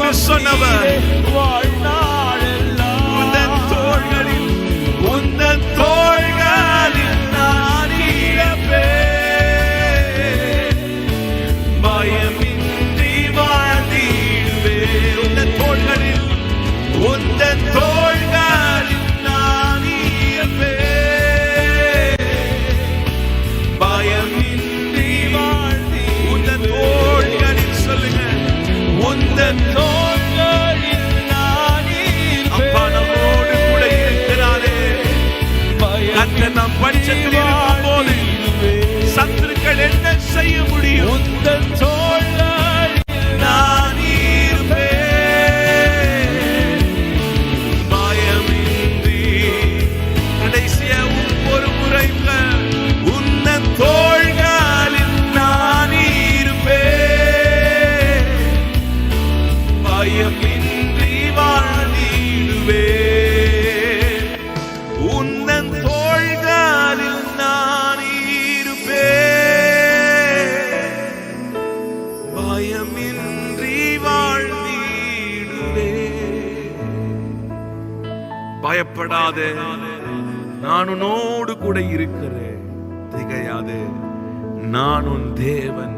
என்று சொன்னவர் வாழ்நாளெல்லாம் உந்தன் தோள்களில் நான் இருப்பேன். பயமின்றி வாழ்ந்திடுவே. உந்தன் தோள்களில் நான் இருப்பேன். பயமின்றி வாழ்ந்தி உந்தன் தோள்களில் சொல்லுங்க, உந்தன் தோள்களில் நான் இருப்பேன். அப்பா நம்மோடு கூட இருக்கிறாரே. கர்த்தர் நம் பட்சத்தில் இருக்கும்போது சத்துருக்கள் என்ன செய்ய முடியும்? உந்தன் தோள்களில் நான் இருப்பேன். பயமின்றி. கடைசியா ஒவ்வொரு முறை உந்தன் தோள்களில் நான் இருப்பேன். பயமின்றி வாழ்ந்திடுவேன். உந்தன் தோள்களில் நான் இருப்பேன். பயமின்றி வாழ்ந்திடுவேன். பயப்படாதே, நான் உன்னோடு கூட இருக்கிறேன். திகையாதே, நான் உன் தேவன்.